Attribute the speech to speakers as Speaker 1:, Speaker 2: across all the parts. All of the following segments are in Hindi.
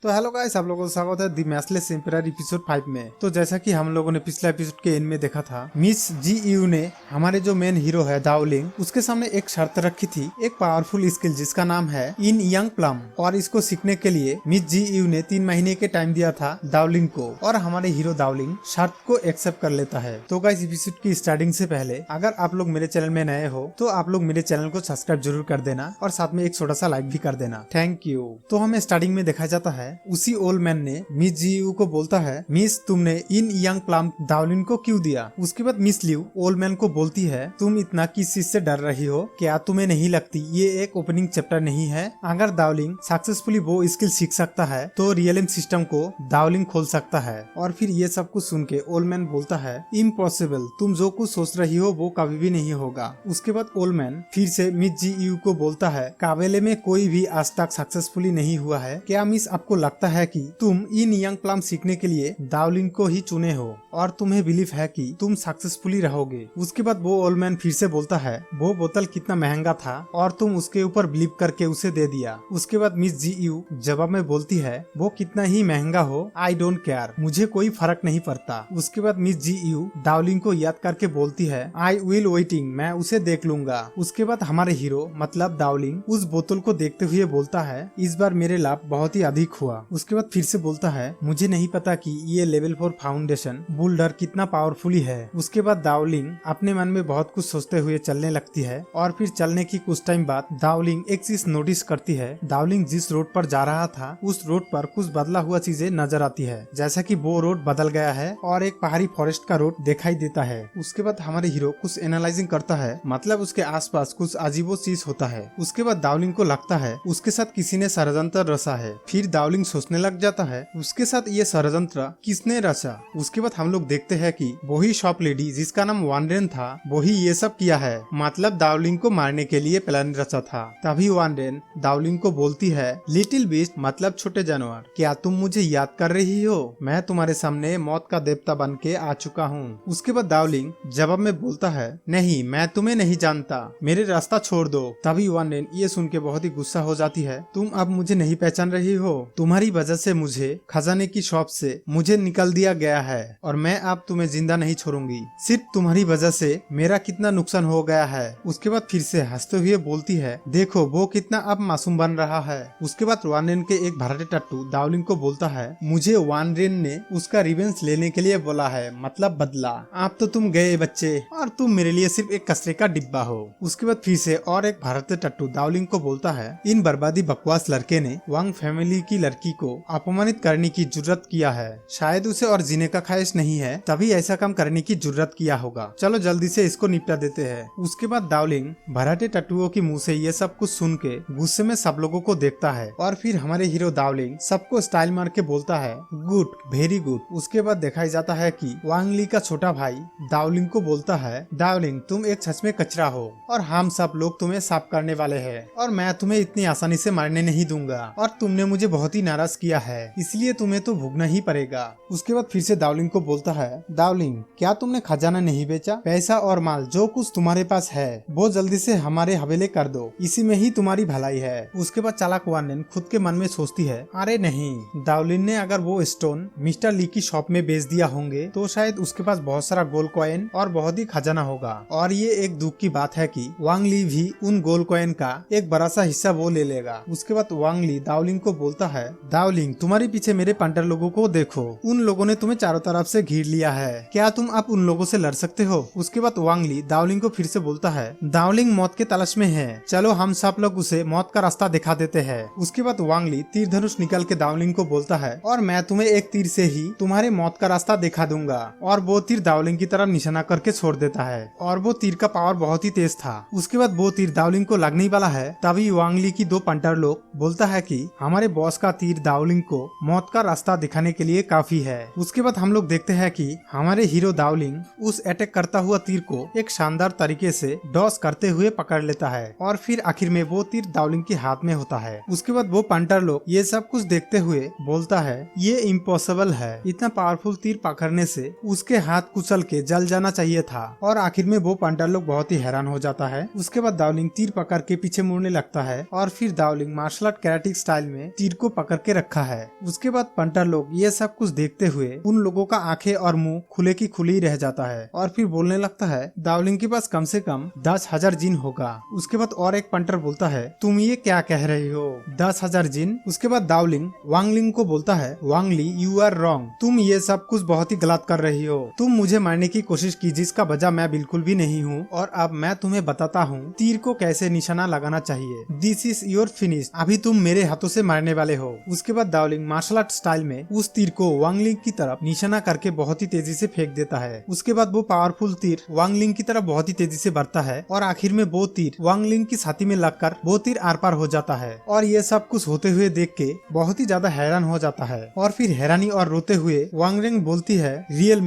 Speaker 1: तो हेलो गाइस, आप लोगों का स्वागत है दी मैचलेस एम्पायर एपिसोड 5 में। तो जैसा कि हम लोगों ने पिछले एपिसोड के एंड में देखा था, मिस जी यू ने हमारे जो मेन हीरो है दाओलिंग, उसके सामने एक शर्त रखी थी, एक पावरफुल स्किल जिसका नाम है इन यंग प्लम। और इसको सीखने के लिए मिस जी यू ने 3 महीने के टाइम दिया था दाओलिंग को, और हमारे हीरो दाओलिंग शर्त को एक्सेप्ट कर लेता है। तो गाइस, एपिसोड की स्टार्टिंग से पहले अगर आप लोग मेरे चैनल में नए हो तो आप लोग मेरे चैनल को सब्सक्राइब जरूर कर देना और साथ में एक छोटा सा लाइक भी कर देना। Thank you. तो हमें स्टार्टिंग में देखा जाता है उसी ओल्ड मैन ने मिस जी यू को बोलता है, मिस तुमने इन यंग प्लम दाओलिंग को क्यों दिया। उसके बाद मिस लियू ओल्ड मैन को बोलती है, तुम इतना किस चीज से डर रही हो, क्या तुम्हें नहीं लगती ये एक ओपनिंग चैप्टर नहीं है। अगर दाओलिंग सक्सेसफुली वो स्किल सीख सकता है तो रियलिम सिस्टम को दाओलिंग खोल सकता है। और फिर ये सब कुछ सुन के ओल्ड मैन बोलता है, इम्पॉसिबल, तुम जो कुछ सोच रही हो वो कभी भी नहीं होगा। उसके बाद ओल्ड मैन फिर से मिस जी यू को बोलता है, काबेले में कोई भी आज तक सक्सेसफुली नहीं हुआ है। क्या मिस आपको लगता है कि तुम इन यंग प्लम सीखने के लिए दाओलिंग को ही चुने हो और तुम्हें बिलीव है कि तुम सक्सेसफुली रहोगे। उसके बाद वो ओल्ड मैन फिर से बोलता है, वो बोतल कितना महंगा था और तुम उसके ऊपर बिलीव करके उसे दे दिया। उसके बाद मिस जी यू जवाब में बोलती है, वो कितना ही महंगा हो आई डोंट केयर, मुझे कोई फर्क नहीं पड़ता। उसके बाद मिस जी यू दाओलिंग को याद करके बोलती है, आई विल वेटिंग, मैं उसे देख लूंगा। उसके बाद हमारे हीरो मतलब दाओलिंग उस बोतल को देखते हुए बोलता है, इस बार मेरे लाभ बहुत ही अधिक हुआ। उसके बाद फिर से बोलता है, मुझे नहीं पता कि ये लेवल 4 फाउंडेशन बुल्डर कितना पावरफुली है। उसके बाद दाओलिंग अपने मन में बहुत कुछ सोचते हुए चलने लगती है। और फिर चलने की कुछ टाइम बाद दाओलिंग एक चीज नोटिस करती है, दाओलिंग जिस रोड पर जा रहा था उस रोड पर कुछ बदला हुआ चीजें नजर आती है, जैसा कि वो रोड बदल गया है और एक पहाड़ी फॉरेस्ट का रोड दिखाई देता है। उसके बाद हमारे हीरो कुछ एनालाइजिंग करता है, मतलब उसके आसपास कुछ अजीबो चीज होता है। उसके बाद दाओलिंग को लगता है उसके साथ किसी ने षड्यंत्र रचा है। फिर दाओलिंग सोचने लग जाता है उसके साथ ये षड्यंत्र किसने रचा। उसके बाद हम लोग देखते हैं कि वही शॉप लेडी जिसका नाम वानरेन था वही ये सब किया है, मतलब दाओलिंग को मारने के लिए प्लान रचा था। तभी वानरेन दाओलिंग को बोलती है, लिटिल बीस्ट मतलब छोटे जानवर, क्या तुम मुझे याद कर रही हो, मैं तुम्हारे सामने मौत का देवता बन के आ चुका हूँ। उसके बाद दाओलिंग जवाब में बोलता है, नहीं मैं तुम्हें नहीं जानता, मेरे रास्ता छोड़ दो। तभी वानरेन ये सुन के बहुत ही गुस्सा हो जाती है, तुम अब मुझे नहीं पहचान रही हो, तुम्हारी वजह से मुझे खजाने की शॉप से मुझे निकल दिया गया है और मैं अब तुम्हें जिंदा नहीं छोड़ूंगी, सिर्फ तुम्हारी वजह से मेरा कितना नुकसान हो गया है। उसके बाद फिर से हंसते हुए बोलती है, देखो वो कितना अब मासूम बन रहा है। उसके बाद वानरेन के एक भराटे टट्टू दाओलिंग को बोलता है, मुझे वानरेन ने उसका रिवेंज लेने के लिए बोला है, मतलब बदला। अब तो तुम गए बच्चे और तुम मेरे लिए सिर्फ एक कचरे का डिब्बा हो। उसके बाद फिर से और एक भराटे टट्टू दाओलिंग को बोलता है, इन बर्बादी बकवास लड़के ने वांग फैमिली की लड़की को अपमानित करने की जुर्रत किया है, शायद उसे और जीने का ख्वाहिश नहीं है तभी ऐसा काम करने की जुर्रत किया होगा, चलो जल्दी से इसको निपटा देते हैं। उसके बाद दाओलिंग भराटे टट्टुओं की मुंह से ये सब कुछ सुन के गुस्से में सब लोगों को देखता है और फिर हमारे हीरो दाओलिंग सबको स्टाइल मार के बोलता है, गुड, वेरी गुड। उसके बाद दिखाई जाता है कि वांग ली का छोटा भाई दाओलिंग को बोलता है, दाओलिंग तुम एक सच में कचरा हो और हम सब लोग तुम्हें साफ करने वाले हैं और मैं तुम्हें इतनी आसानी से मारने नहीं दूंगा और तुमने मुझे बहुत ही नाराज किया है, इसलिए तुम्हें तो भुगतना ही पड़ेगा। उसके बाद फिर से दाओलिंग को बोलता है, दाओलिंग क्या तुमने खजाना नहीं बेचा, पैसा और माल जो कुछ तुम्हारे पास है वो जल्दी से हमारे हवेले कर दो, इसी में ही तुम्हारी भलाई है। उसके बाद चालाक वानरेन खुद के मन में सोचती है, अरे नहीं, दाओलिंग ने अगर वो स्टोन मिस्टर ली की शॉप में बेच दिया होंगे तो शायद उसके पास बहुत सारा गोल्ड कॉइन और बहुत ही खजाना होगा। और ये एक दुख की बात है कि वांग ली भी उन गोल्ड कॉइन का एक बड़ा सा हिस्सा वो ले लेगा। उसके बाद वांग ली दाओलिंग को बोलता है, दाओलिंग तुम्हारे पीछे मेरे पंटर लोगों को देखो, उन लोगों ने तुम्हें चारों तरफ से घेर लिया है, क्या तुम अब उन लोगों से लड़ सकते हो। उसके बाद वांग ली दाओलिंग को फिर से बोलता है, दाओलिंग मौत के तलाश में है, चलो हम सब लोग उसे मौत का रास्ता दिखा देते हैं। उसके बाद वांग ली तीर धनुष निकाल के दाओलिंग को बोलता है, और मैं तुम्हें एक तीर से ही तुम्हारे मौत का रास्ता दिखा दूंगा। और वो तीर दाओलिंग की तरफ निशाना करके छोड़ देता है और वो तीर का पावर बहुत ही तेज था। उसके बाद वो तीर दाओलिंग को लगने वाला है, तभी वांग ली की दो पंटर लोग बोलता है कि हमारे बॉस का तीर दाओलिंग को मौत का रास्ता दिखाने के लिए काफी है। उसके बाद हम लोग देखते हैं कि हमारे हीरो दाओलिंग उस अटैक करता हुआ तीर को एक शानदार तरीके से डॉस करते हुए पकड़ लेता है और फिर आखिर में वो तीर दाओलिंग के हाथ में होता है। उसके बाद वो पंटर लोग ये सब कुछ देखते हुए बोलता है, ये इम्पॉसिबल है, इतना पावरफुल तीर पकड़ने से उसके हाथ कुचल के जल जाना चाहिए था। और आखिर में वो पंटर लोग बहुत ही हैरान हो जाता है। उसके बाद दाओलिंग तीर पकड़ के पीछे मुड़ने लगता है और फिर दाओलिंग मार्शल आर्ट कैरेटिक स्टाइल में तीर को करके रखा है। उसके बाद पंटर लोग ये सब कुछ देखते हुए उन लोगों का आंखें और मुंह खुले की खुली ही रह जाता है और फिर बोलने लगता है दावलिंग के पास कम से कम 10,000 जिन होगा। उसके बाद और एक पंटर बोलता है तुम ये क्या कह रही हो, 10,000 जिन। उसके बाद दावलिंग वांगलिंग को बोलता है वांगली यू आर रॉन्ग, तुम ये सब कुछ बहुत ही गलत कर रही हो। तुम मुझे मारने की कोशिश की जिसका वजह मैं बिल्कुल भी नहीं हूँ और अब मैं तुम्हें बताता हूँ तीर को कैसे निशाना लगाना चाहिए। दिस इज योर फिनिश, अभी तुम मेरे हाथों से मारने वाले हो। उसके बाद दावलिंग मार्शल आर्ट स्टाइल में उस तीर को वांगलिंग की तरफ निशाना करके बहुत ही तेजी से फेंक देता है। उसके बाद वो पावरफुल तीर वांगलिंग की तरफ बहुत ही तेजी से बढ़ता है और आखिर में वो तीर वांगलिंग की छाती में लगकर वो तीर आर पार हो जाता है। और ये सब कुछ होते हुए देख के बहुत ही ज्यादा हैरान हो जाता है और फिर हैरानी और रोते हुए वांगलिंग बोलती है रियल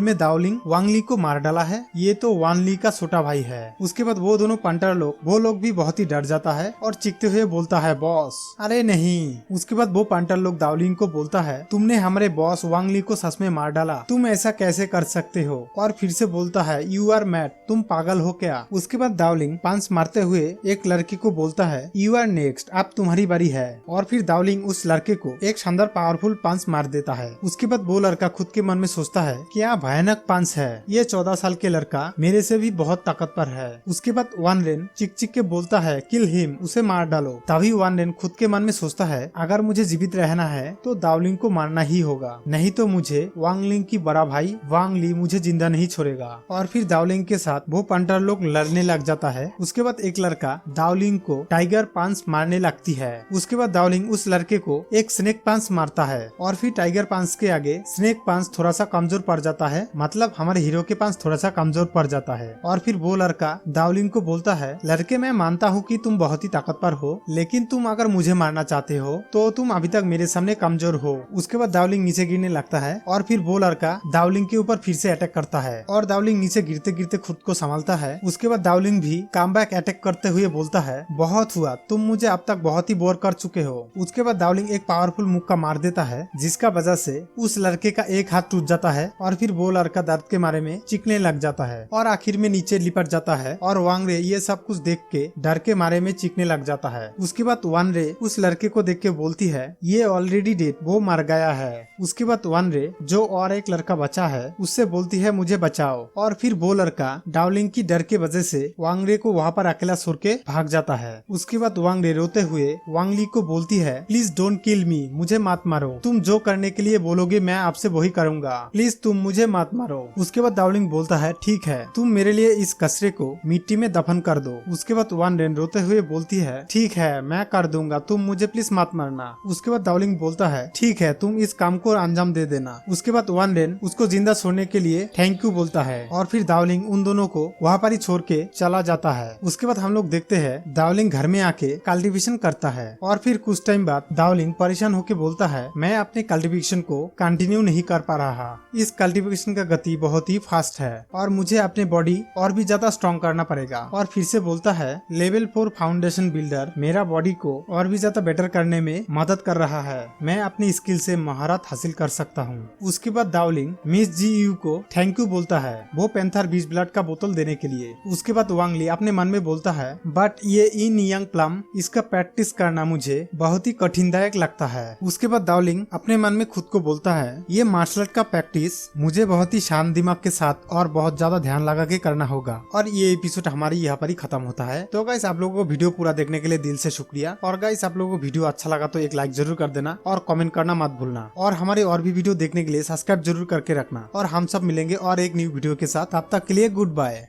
Speaker 1: में दावलिंग वांगली को मार डाला है, ये तो वानली का छोटा भाई है। उसके बाद वो दोनों पंटर लोग भी बहुत ही डर जाता है और चीखते हुए बोलता है बॉस। अरे नहीं। उसके बाद वो पंटर लोग दावलिंग को बोलता है तुमने हमारे बॉस वांगली को सच में मार डाला, तुम ऐसा कैसे कर सकते हो। और फिर से बोलता है यू आर मैड, तुम पागल हो क्या। उसके बाद दावलिंग पंच मारते हुए एक लड़की को बोलता है यू आर नेक्स्ट, अब तुम्हारी बारी है। और फिर दावलिंग उस लड़के को एक शानदार पावरफुल पंच मार देता है। उसके बाद वो लड़का खुद के मन में सोचता है क्या भयानक पंच है, ये 14 साल के लड़का मेरे से भी बहुत ताकतवर है। उसके बाद वानरेन चिक चिक के बोलता है किल हिम, उसे मार डालो। तभी वानरेन खुद के मन में सोचता है अगर मुझे जीवित रहना है तो दावलिंग को मारना ही होगा, नहीं तो मुझे वांगलिंग की बड़ा भाई वांगली मुझे जिंदा नहीं छोड़ेगा। और फिर दावलिंग के साथ वो पंटर लोग लड़ने लग जाता है। उसके बाद एक लड़का दावलिंग को टाइगर पंच मारने लगती है। उसके बाद दावलिंग उस लड़के को एक स्नेक पंच मारता है और फिर टाइगर पंच के आगे स्नेक पंच थोड़ा सा कमजोर पड़ जाता है, मतलब हमारे हीरो के पंच थोड़ा सा कमजोर पड़ जाता है। और फिर वो लड़का दावलिंग को बोलता है लड़के मैं मानता हूँ कि तुम बहुत ही ताकतवर हो, लेकिन तुम अगर मुझे मारना चाहते हो तो तुम अभी तक मेरे सामने कमजोर हो। उसके बाद दावलिंग नीचे गिरने लगता है और फिर वो लड़का दावलिंग के ऊपर फिर से अटैक करता है और दावलिंग नीचे गिरते गिरते खुद को संभालता है। उसके बाद दावलिंग भी कमबैक अटैक करते हुए बोलता है बहुत हुआ, तुम मुझे अब तक बहुत ही बोर कर चुके हो। उसके बाद दावलिंग एक पावरफुल मुक्का मार देता है जिसका वजह से उस लड़के का एक हाथ टूट जाता है और फिर वो लड़का दर्द के मारे में चीखने लग जाता है और आखिर में नीचे लिपट जाता है और वांगरे ये सब कुछ देख के डर के मारे में चीखने लग जाता है। उसके बाद वानरे उस लड़के को देख के बोलती है ये ऑलरेडी डेड, वो मर गया है। उसके बाद वानरे जो और एक लड़का बचा है उससे बोलती है मुझे बचाओ। और फिर वो लड़का दावलिंग की डर के वजह से वांगरे को वहाँ पर अकेला छोड़ के भाग जाता है। उसके बाद वांगरे रोते हुए वांगली को बोलती है प्लीज डोंट किल मी, मुझे मत मारो, तुम जो करने के लिए बोलोगे मैं आपसे वही करूंगा, प्लीज तुम मुझे मत मारो। उसके बाद दावलिंग बोलता है ठीक है, तुम मेरे लिए इस कचरे को मिट्टी में दफन कर दो। उसके बाद वानरेन रोते हुए बोलती है ठीक है मैं कर दूंगा, तुम मुझे प्लीज मत मारना। उसके बाद दावलिंग बोलता है ठीक है तुम इस काम को अंजाम दे देना। उसके बाद वानरेन उसको जिंदा छोड़ने के लिए थैंक यू बोलता है और फिर दावलिंग उन दोनों को वहाँ पर ही छोड़ के चला जाता है। उसके बाद हम लोग देखते हैं दावलिंग घर में आके कल्टीवेशन करता है और फिर कुछ टाइम बाद दावलिंग परेशान होकर बोलता है मैं अपने कल्टीवेशन को कंटिन्यू नहीं कर पा रहा, इस कल्टीवेशन का गति बहुत ही फास्ट है और मुझे अपने बॉडी और भी ज्यादा स्ट्रॉन्ग करना पड़ेगा। और फिर से बोलता है लेवल 4 फाउंडेशन बिल्डर मेरा बॉडी को और भी ज्यादा बेटर करने में मदद कर रहा है, मैं अपनी स्किल से महारत हासिल कर सकता हूँ। उसके बाद दावलिंग मिस GU को थैंक यू बोलता है वो पैंथर 20 ब्लड का बोतल देने के लिए। उसके बाद वांगली अपने मन में बोलता है बट ये इन यंग प्लम, इसका प्रैक्टिस करना मुझे बहुत ही कठिनदायक लगता है। उसके बाद दावलिंग अपने मन में खुद को बोलता है ये मार्शल आर्ट का प्रैक्टिस मुझे बहुत ही शांत दिमाग के साथ और बहुत ज्यादा ध्यान लगा के करना होगा। और ये एपिसोड हमारी यहाँ पर ही खत्म होता है। तो गाइस आप लोगों को वीडियो पूरा देखने के लिए दिल से शुक्रिया। और गाइस आप लोगों को वीडियो अच्छा लगा तो एक लाइक जरूर कर देना और कमेंट करना मत भूलना और हमारे और भी वीडियो देखने के लिए सब्सक्राइब जरूर करके रखना। और हम सब मिलेंगे और एक न्यू वीडियो के साथ, तब तक के लिए गुड बाय।